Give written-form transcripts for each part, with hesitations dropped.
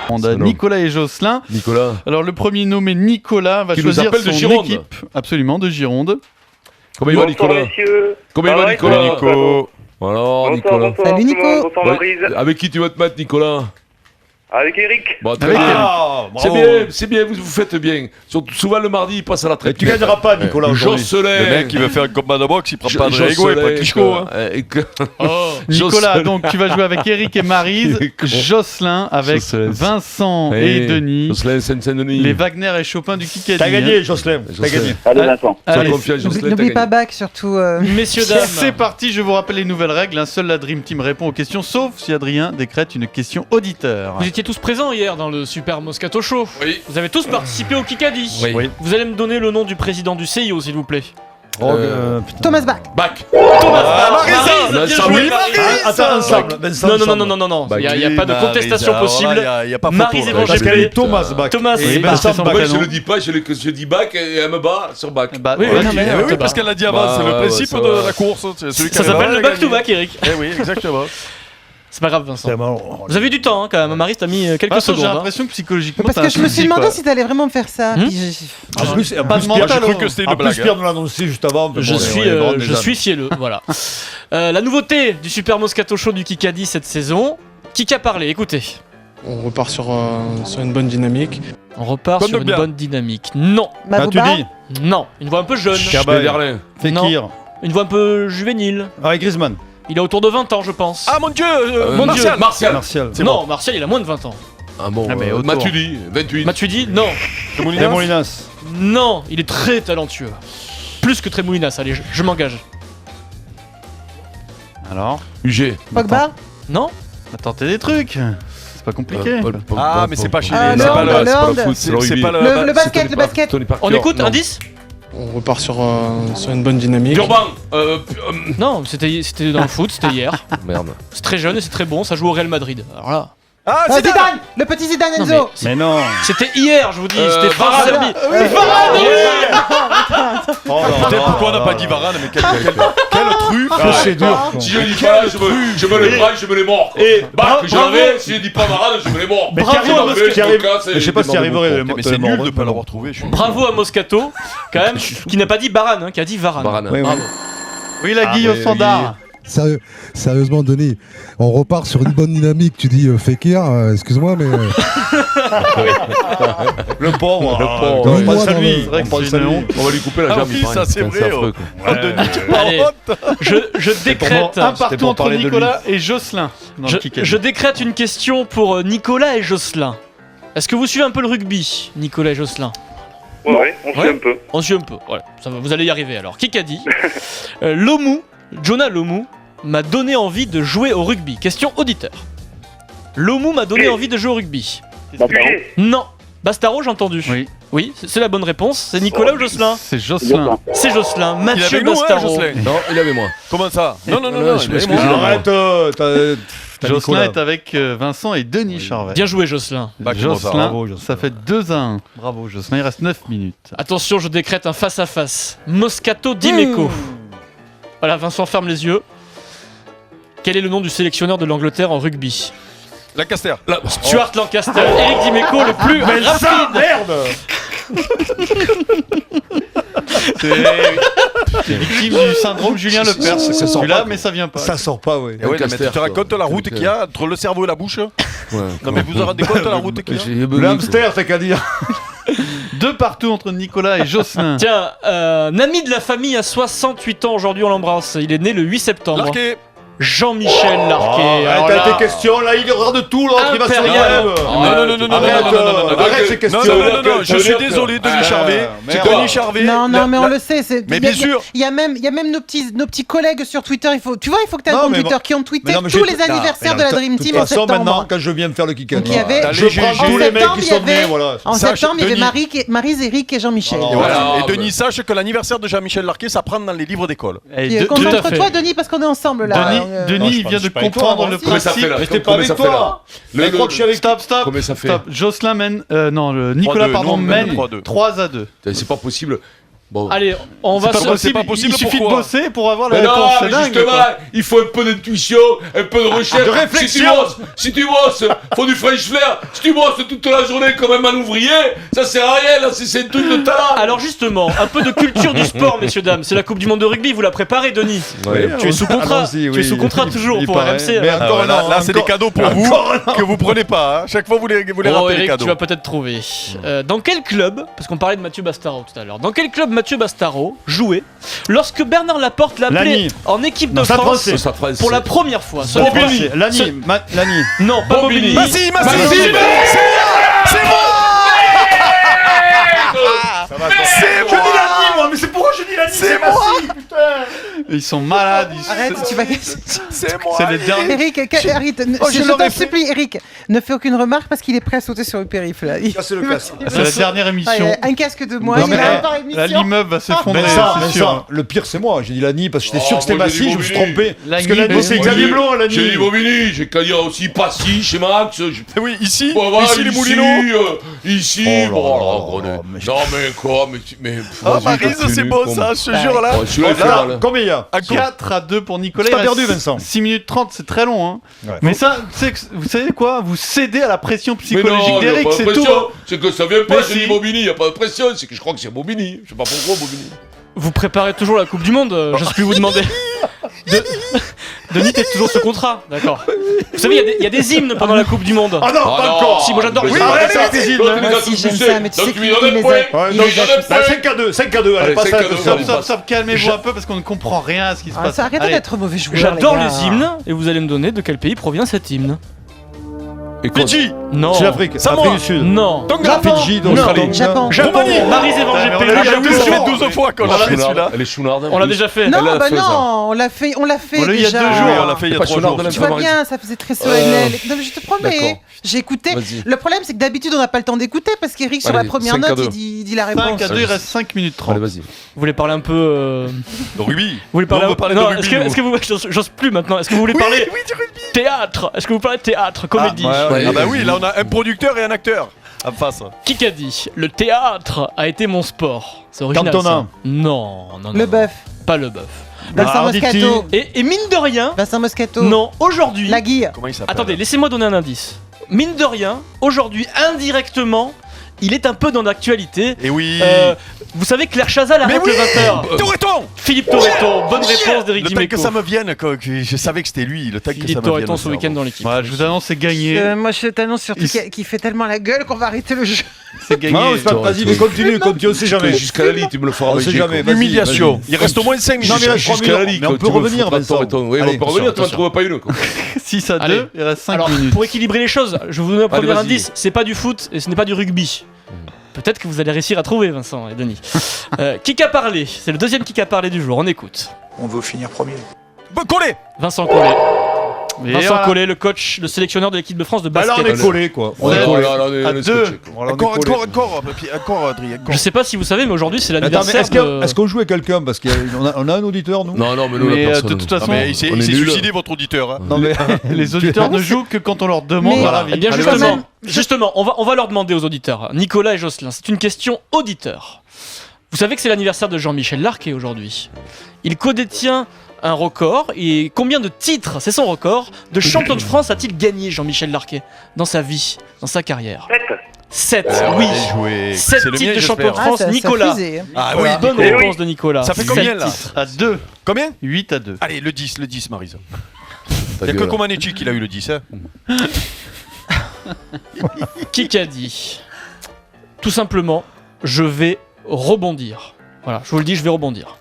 On a Nicolas et Jocelyn. Nicolas. Alors le premier nommé Nicolas va qui choisir nous appelle son de Gironde. équipe. Absolument, de Gironde. Comment il va Nicolas? Comment il va Nicolas? Nico. Alors Nicolas. Salut Nico. Bonsoir Maryse. Avec qui tu vas te mettre Nicolas? Avec Eric. Bon, très Avec bien. Eric. C'est bien, vous faites bien. Surtout, souvent le mardi, il passe à la traite. Tu gagneras pas Nicolas aujourd'hui. Jocelyn. Le mec qui veut faire un combat de boxe, il prend pas de Rigo et pas de Klitschko. Hein. Nicolas, donc tu vas jouer avec Eric et Maryse. Jocelyn avec Jocelyn. Vincent et Denis. Jocelyn Seine-Saint-Denis. Les Wagner et Chopin du Kikadi. T'as gagné Jocelyn. T'as gagné. Allez Vincent. Sois Allez, confiant, Jocelyn. N'oublie pas Bac surtout. Messieurs, dames. c'est parti, je vous rappelle les nouvelles règles. Seule la Dream Team répond aux questions, sauf si Adrien décrète une question auditeur. Vous étiez tous présents hier dans le Super Moscato Show. Oui. Vous avez tous participé au Kikadi. Oui. Vous allez me donner le nom du président du CIO, s'il vous plaît. Thomas Bach. Bac. Maryse, bien joué, Maryse. Attends, ensemble. Non. Il n'y a pas de contestation possible. Il y a pas Maryse photo. et Parce qu'elle est Thomas Bach. Thomas Et et Vincent Vincent. Bach. Moi, je le dis pas, je dis Bac et elle me bat sur Bac. Bah, Oui, ouais, non, mais- Oui, parce qu'elle l'a dit avant, c'est le principe ça de va. la course. C'est celui qui Ça a s'appelle le gagné. back-to-back, Eric. Eh oui, exactement. C'est pas grave, Vincent. C'est bon. Vous avez du temps, hein, quand même. Maryse, t'as mis quelques Vincent, secondes. j'ai hein. l'impression que psychologiquement. Parce t'as que un je me suis souci, demandé quoi. si t'allais vraiment me faire ça. Puis En plus, Pas de Pierre, mental, J'ai cru oh. que c'était une en plus, blague. Pierre nous l'a annoncé juste avant. Je suis fielleux, voilà. La nouveauté du Super Moscato Show du Kikadi cette saison. Qui a parlé? Écoutez. On repart sur une bonne dynamique. On repart Comme sur de une bien. bonne dynamique. Non, Mabouba. Matuidi, non. Une voix un peu jeune. Berlin. Fekir, Une voix un peu juvénile. Griezmann, Il a autour de 20 ans, je pense. Ah mon dieu, Martial. Martial. Martial, Non, Martial, il a moins de 20 ans. Ah bon, Ah, mais autour. Matuidi, 28. Matuidi, non. Molinas, Non, il est très talentueux. Plus que Tremoulinas, allez, je m'engage. Alors, UG. Pogba. Non. t'as tenté des trucs. C'est pas compliqué. Ah, mais c'est pas chez Ah, les. C'est pas Lord, le. Lord. foot, C'est pas Le basket, le basket. Tony Parker. On écoute, non. indice? On repart sur une bonne dynamique. Durban. Non, c'était dans le foot, c'était hier. Merde. C'est très jeune et c'est très bon, ça joue au Real Madrid. Alors là. Ah, Ah, Zidane. Le petit Zidane Non, Enzo. mais non. C'était hier, je vous dis, c'était fin Varane. samedi. Oh là Peut-être là pourquoi on n'a là pas là. dit Varane, mais quelle truffe. Ah, c'est dur. Si je dis pas, je me les bras, je me les mords. Et Bac, je bravo. l'avais. Si je dis pas Varane, je me les mords. Mais Bravo, qui arrive, parce qui arrive. Je sais pas si tu arriverais. Mais c'est nul de pas l'avoir trouvé. je suis- Bravo à Moscato, quand même, qui n'a pas dit Varane, hein, qui a dit Varane. Varane. Oui, oui. Bravo. Oui, la Guille au standard. Sérieusement, Denis, on repart sur une bonne dynamique. Tu dis Fekir, excuse-moi, mais Le pauvre. pauvre. On Oui, pense moi, à dans lui. le- vrai On que pense c'est à une lui. honte. On va lui couper la Ah jambe. oui, il paraît. ça, c'est vrai, affreux, quoi. Allez, je Un décrète. partout pour entre parler de lui. Nicolas et Jocelyn. Dans le Kikadi. Je décrète une question pour Nicolas et Jocelyn. Est-ce que vous suivez un peu le rugby, Nicolas et Jocelyn? Ouais, on suit Ouais. un peu. On suit un peu, voilà, ça va, vous allez y arriver alors. Qui a dit Lomu, Jonah Lomu, m'a donné envie de jouer au rugby. Question auditeur. Lomu m'a donné Oui. envie de jouer au rugby. Puget. Non. Bastaro, j'ai entendu. Oui. Oui, c'est la bonne réponse. C'est Nicolas ou Jocelyn? C'est Jocelyn. C'est Jocelyn. Il Mathieu avait nous, hein, Bastaro. Jocelyn. Non, il avait moi. Comment ça? Non, je il avait m'excuse. moi. Arrête. t'as Jocelyn Nicolas. est avec Vincent et Denis Charvet. Bien joué, Jocelyn. Bah, comment ça, Jocelyn, bravo, Jocelyn. ça fait 2-1. Bravo, Jocelyn. Il reste 9 minutes. Attention, je décrète un face-à-face. Moscato Dimeco. Voilà, Vincent ferme les yeux. Quel est le nom du sélectionneur de l'Angleterre en rugby? Lancaster. Stuart Lancaster. Eric Dimeco, le plus rapide. Merde. C'est victime du syndrome Julien Lepers. Ça sort Celui-là, pas, mais ça vient pas. Ça sort pas, oui. Eh ouais, Lancaster, mais tu te quoi. racontes la route qu'il y a entre le cerveau et la bouche? Ouais, Non, mais vous vous rendez compte de la route qu'il y a? Le hamster, t'as qu'à dire. 2 partout entre Nicolas et Jocelyn. Tiens, un ami de la famille a 68 ans aujourd'hui, on l'embrasse. Il est né le 8 septembre. Larqué. Jean-Michel Larquet. Alors T'as là, tes questions, là, il regarde tout, l'autre, il va sur Impérial. le web. Non, Arrête ces questions. non, je suis désolé, Denis Charvet. merde. Denis Charvet. Non, mais on le sait. Mais bien sûr. Il y a même nos petits collègues sur Twitter. Tu vois, il faut que tu aies un Non, compte mais Twitter moi- qui ont tweeté Mais non, mais tous j'ai- les anniversaires de la Dream Team De toute en façon, maintenant, septembre. quand je viens me faire le Kikadi, Donc, il y avait- T'as je les prends GG. tous les mecs septembre, qui il y sont nés, avait- voilà. En Sache, septembre, il y avait Denis. Maryse, Eric et Jean-Michel. Oh, Voilà. Et Denis, sache que l'anniversaire de Jean-Michel Larquet, ça prend dans les livres d'école. Et Puis, de- concentre-toi, Denis, parce qu'on est ensemble là. Denis, Non, je il vient pense- de je suis pas avec toi, comprendre moi. le Comment ça principe. fait là? Mais j'étais pas Comment avec ça fait là? toi. Je crois que je suis avec Stop. Comment ça fait? Stop. Jocelyn mène. Non, Nicolas, 3-2, pardon, non, mène 3-2. 3-2. C'est pas possible. Bon. Allez, on va C'est sur... pas possible, pas possible, il suffit de pourquoi bosser pour avoir la Mais non, réponse, c'est mais dingue, justement, quoi. il faut un peu d'intuition, un peu de recherche. de réflexion. Si tu bosses, faut du French flair. Si tu bosses toute la journée comme un ouvrier, ça sert à rien, là, c'est un truc de talent. Alors justement, un peu de culture du sport, messieurs, dames. C'est la Coupe du Monde de rugby, vous la préparez, Denis. Ouais. Tu es sous contrat, Allons-y, tu es oui. sous contrat toujours Il pour paraît. RMC. Mais hein. encore là, non, là, c'est des encore- cadeaux pour vous que vous prenez pas. Hein. Chaque fois, vous les Bon, ratez les Eric, cadeaux. tu vas peut-être trouver. Dans quel club, parce qu'on parlait de Mathieu Bastaro tout à l'heure, dans quel club Mathieu Bastaro jouait lorsque Bernard Laporte l'appelait Lagny. en équipe de Non, Stade France Français. Ça France. pour la première fois? Ce n'est pas- Bobigny, Lagny, Lagny. Non, pas Bobigny. Bobigny. Massi, Massi, Massi, c'est moi. C'est moi. moi, mais c'est pourquoi je dis la C'est moi. Ils sont malades. Arrête, tu vas. C'est moi. C'est les derniers. Eric, Eric, je je l'aurais t'en fait. supplie, Eric, ne fais aucune remarque parce qu'il est prêt à sauter sur le périph' là. Casser le casque. C'est la dernière émission. Ouais, un casque de moins, Non, il mais a la- par Là, émission. l'immeuble va s'effondrer, Vincent, c'est sûr. Vincent, le pire c'est moi, j'ai dit Lani parce que j'étais Oh, sûr que c'était moi, j'ai Massy, dit je me suis Bobigny. trompé. Parce que Lagny, Lani c'est Moi, Xavier j'ai- Blanc, Lani. J'ai dit Bobigny, j'ai qu'à dire aussi Passy chez Max. Oui, ici, Bon, voilà, ici les Moulineaux. Ici, Oh là bon, là alors, là là, mais non, mais quoi, mais. Oh, Maryse, c'est beau ça, je te jure là. Oh, celui-là, il fait Là, mal. combien il y a 4-2 pour Nicolas. T'as Il perdu, reste Vincent. 6 minutes 30, c'est très long. Hein. Ouais. Mais ça, vous savez quoi? Vous cédez à la pression Mais psychologique non, y a d'Eric, pas de c'est tout. pression. Hein. C'est que ça vient pas, Mais j'ai si. dit Bobigny, y a pas de pression, c'est que je crois que c'est Bobigny. Je sais pas pourquoi Bobigny. Vous préparez toujours la Coupe du Monde, j'ose plus vous demander. Denis, t'es toujours sous contrat, d'accord. Vous savez, il y a des hymnes pendant la Coupe du Monde. Ah non, Ah pas non. encore. Si, moi j'adore les Oui, hymnes. arrête avec tes îles. L'autre, il les a Moi aussi, tous j'aime poussés. ça, mais tu Donc sais tu lui qui donnes les un point. a. Ouais, Tu non, lui donnes un point. 5-2, 5-2, allez, Allez, passe à 5-2, la Stop, allez, stop, stop, calmez-vous un peu parce qu'on ne comprend rien à ce qui se Ah, passe. ça arrête Allez. d'être mauvais joueur. J'adore les gars. les hymnes, et vous allez me donner de quel pays provient cet hymne. Fidji, Non. C'est l'Afrique, Samoa. Afrique du Sud. Non. Tonga, Fidji, donc Non. Tonga. Japon. Japon. Maryse Ouais, Évangile mais on Pélu, l'a ça déjà Japon. fait 12 fois qu'on l'a fait celui-là. Elle est chounarde. On l'a déjà fait. Non, Elle a bah fait ça. non, on l'a fait On l'a eu il y a déjà. 2 Oui, jours. on l'a fait il y a Pas 3 Chouinard jours. de la Tu vois Maryse. bien, ça faisait très solennel. Non, mais je te D'accord. promets, j'ai écouté. Vas-y. Le problème, c'est que d'habitude, on n'a pas le temps d'écouter parce qu'Eric, sur Allez, la première 5 à note, 2. il dit la réponse. 5-2, il reste 5 minutes 30. Allez, vas-y. Vous voulez parler un peu. De rugby. Vous voulez parler Non, on veut parler de Non, rugby, est-ce que vous. J'ose plus maintenant. Est-ce que vous voulez parler Oui, du rugby. théâtre? Est-ce que vous parlez théâtre, comédie? ouais. Ah bah oui, là on a un producteur et un acteur en face. Qui qu'a dit? Le théâtre a été mon sport. C'est original. Cantona. Ça. Non, non, non. Le non. bœuf. Pas le bœuf. Vincent Arditi. Moscato. Et mine de rien, Vincent Moscato. non, aujourd'hui. La Guille. Comment il s'appelle? Attendez, laissez-moi donner un indice. Mine de rien, aujourd'hui, indirectement, il est un peu dans l'actualité. Et oui. Vous savez, Claire Chazal Mais arrête oui. le 20h. Toretton. Philippe Torreton, bonne réponse d'Eric Le temps Dimeco. que ça me vienne, que je savais que c'était lui. Le temps que ça me Philippe vienne. Torreton au ce week-end cerveau. dans l'équipe. Voilà, je vous annonce, c'est gagné. Moi, je t'annonce surtout qu'il fait tellement la gueule qu'on va arrêter le jeu. C'est gagné. Non, c'est pas vas-y, mais continue, on sait jamais. Jusqu'à la limite, tu me le feras On avec sait Jacob. jamais. Vas-y, Humiliation. vas-y. Il reste au moins 5 Non, minutes. mais là, je crois Jusqu'à la mais ligue, on quand peut tu me revenir, feras Vincent. Torreton. Oui, Allez, on peut revenir, tu n'en attention. trouves pas une. quoi. 6 à 2, Allez. il reste 5 Alors, minutes. pour équilibrer les choses, je vais vous donner un premier vas-y. indice. C'est pas du foot et ce n'est pas du rugby. Peut-être que vous allez réussir à trouver, Vincent et Denis. Qui a parlé? C'est le deuxième qui a parlé du jour. On écoute. On veut finir premier. Collé. Vincent Collet. Et Vincent voilà. Collet, le coach, le sélectionneur de l'équipe de France de Bah là, basket. on est collé, quoi. On est Voilà, là, on est à scotché, 2. quoi. Voilà, on est collé. Encore, Adrien. Je sais pas si vous savez, mais aujourd'hui c'est Attends, mais l'anniversaire de. est-ce qu'on joue avec quelqu'un? Parce qu'on a un auditeur, nous? Non, non, mais nous, Mais la de personne. toute façon, Il s'est On est nuls. suicidé, votre auditeur. hein. Non, mais. les auditeurs ne jouent que quand on leur demande Mais- dans la Eh vie. bien Allez, justement, vas-y. justement, on va leur demander aux auditeurs, Nicolas et Jocelyn, c'est une question auditeur. Vous savez que c'est l'anniversaire de Jean-Michel Larquet aujourd'hui. Il codétient un record, et combien de titres, c'est son record, de champion de France a-t-il gagné Jean-Michel Larquet dans sa vie, dans sa carrière? 7. 7, oui. Bien joué. 7 C'est le titres mien, de champion de j'espère. France, ça Nicolas. fusée, hein. Ah Voilà, oui, bonne Nicolas. réponse de Nicolas. Ça fait Sept combien, là titres. À 2. Combien? 8 à 2. Allez, le 10, Marisa. Ta Il y a que gueule. Comaneci qui l'a eu le 10. Hein. Qui a dit? Tout simplement, je vais rebondir. Voilà, je vous le dis, je vais rebondir.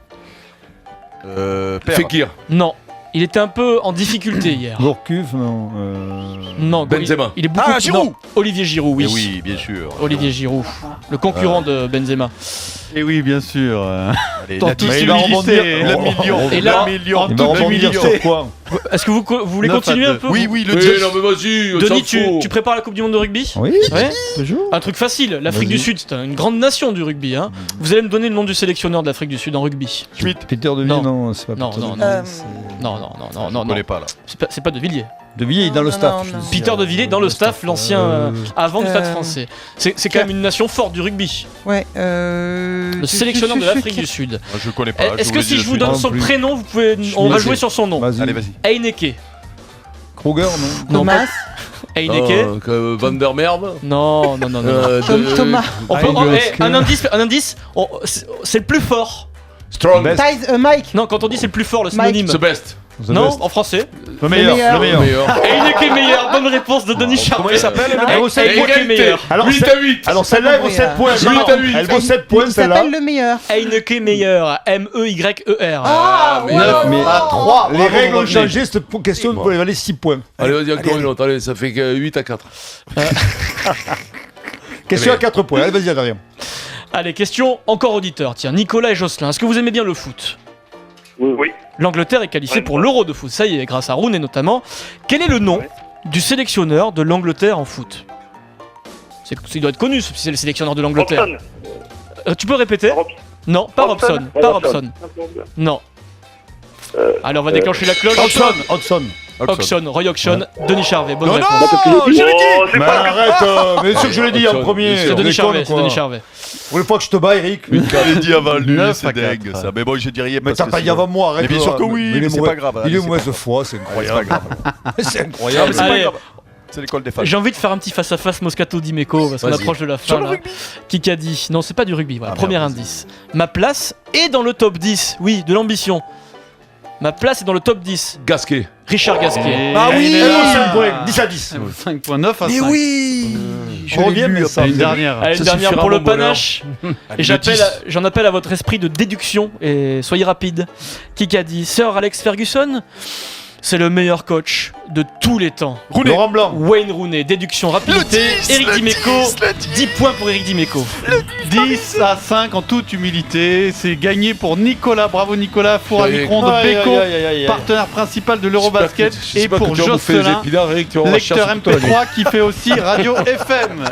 Fekir. Non, il était un peu en difficulté hier. Gourcuff, non. Non, Benzema. il est beaucoup. Ah, Giroud. non, Olivier Giroud, oui. Eh oui, bien sûr. Olivier Giroud, le concurrent de Benzema. Et oui, bien sûr. Allez, Dans la toute dix- il va humilité. rebondir. le million. Et là, le million. en Il va toute rebondir humilité. sur quoi? Est-ce que vous voulez 9 à continuer 2. un peu Oui, oui, le Oui, 10. non, mais vas-y, on Denis, s'en fout. tu prépares la Coupe du Monde de rugby? Oui, Ouais. toujours. Un truc facile, l'Afrique Vas-y. du Sud, c'est une grande nation du rugby. Hein. Vous allez me donner le nom du sélectionneur de l'Afrique du Sud en rugby. Peter Non. Deville, non, c'est pas Non, Peter non, Deville, non. c'est- Non, non, non, non, non, Je non. connais pas là. C'est pas de Villiers. De Villiers dans le Non, staff. non, je non. dis, Peter de Villiers dans le staff, l'ancien avant du Stade Euh, français. C'est quand même une nation forte du rugby. Ouais. Le sélectionneur de l'Afrique du Sud. Je connais pas. Est-ce que si je vous Pas donne non son plus. prénom, vous pouvez, on va Vas-y. jouer sur son nom. Vas-y. Allez, vas-y. Heineke. Kruger, non Non, Thomas. Heineke. Van der Merde. Non, non, non, non. Thomas. On peut- Heineke. un indice, c'est le plus fort. Strong. Mike. Non, quand on dit c'est le plus fort, le Mike. synonyme. The best. Non, en français. Le meilleur. meilleur. Le meilleur. Meilleur. Heineke meilleur, bonne réponse de Denis Charvet. Comment il s'appelle le mec Elle vaut 7 points. Heineke meilleur. Alors, 8 à 8. Alors celle-là, elle vaut 7 points. Huit Non, à huit. Elle vaut 7 points, Il celle-là. s'appelle le meilleur. Heineke meilleur, M-E-Y-E-R. Ah, mais ouais. non. Mais À 3. les règles ont changé, cette question peut valer 6 points. Allez, vas-y, encore une autre. Allez, ça fait que 8 à 4. Question à 4 points. Allez, vas-y, Adrien. Allez, question encore auditeur. Tiens, Nicolas et Jocelyn, est-ce que vous aimez bien le foot? Oui. L'Angleterre est qualifiée Ouais. pour l'Euro de foot, ça y est, grâce à Rooney notamment. Quel est le nom Ouais. du sélectionneur de l'Angleterre en foot? Il doit être connu, si c'est le sélectionneur de l'Angleterre. Robson. Tu peux répéter? Rob- Non, pas Robson. Robson. Pas Robson. Robson. Non. Allez, on va déclencher la cloche. Hodgson. Oxon, Roy Oxon, Denis Charvet, bonne Non, réponse. non, je l'ai dit. Oh, c'est Mais pas arrête, mais c'est ce que je l'ai dit en Hodgson. premier. C'est Denis Déconne, Charvet, c'est quoi. Denis Charvet. Pour une fois que je te bats, Eric. Je l'ai dit avant lui, 9 c'est à dingue 4. ça. Mais bon, je dis rien Mais parce t'as que pas dit sinon- avant moi, arrête. Mais bien sûr que oui, il mais est c'est mauvais- pas grave. Il allez, est c'est mauvaise pas- foi, c'est Allez, c'est pas incroyable. grave. C'est Non, incroyable. mais c'est pas Allez. grave. C'est l'école des fans. J'ai envie de faire un petit face-à-face Moscato-Dimeco parce qu'on Vas-y. approche de la Sur fin le là. rugby. Qui a dit? Non, c'est pas du rugby, voilà. Ah, Premier merde, indice. Ma place est dans le top 10. Oui, de l'ambition. Ma place est dans le top 10. Gasquet. Richard Gasquet. Ah oui, Elle est là. 5 points, 10 à 10. 5.9 à 5. Mais oui. Je reviens, mais ça. Une dernière. Allez, Ça une dernière suffira pour à le mon bonheur. panache. Allez, Et le 10. j'en appelle à votre esprit de déduction et soyez rapide. Qui a dit? Sir Alex Ferguson, c'est le meilleur coach de tous les temps. Laurent Blanc. Wayne Rooney, déduction, rapidité. Eric Dimeco, 10 points pour Eric Dimeco. 10 à 5 en toute humilité. C'est gagné pour Nicolas. Bravo Nicolas. Four à micro-ondes de Aïe, Beko, aïe, aïe, aïe, aïe. partenaire principal de l'Eurobasket. Et pour Jocelyn, Jocelyn, lecteur MP3 qui fait aussi Radio FM.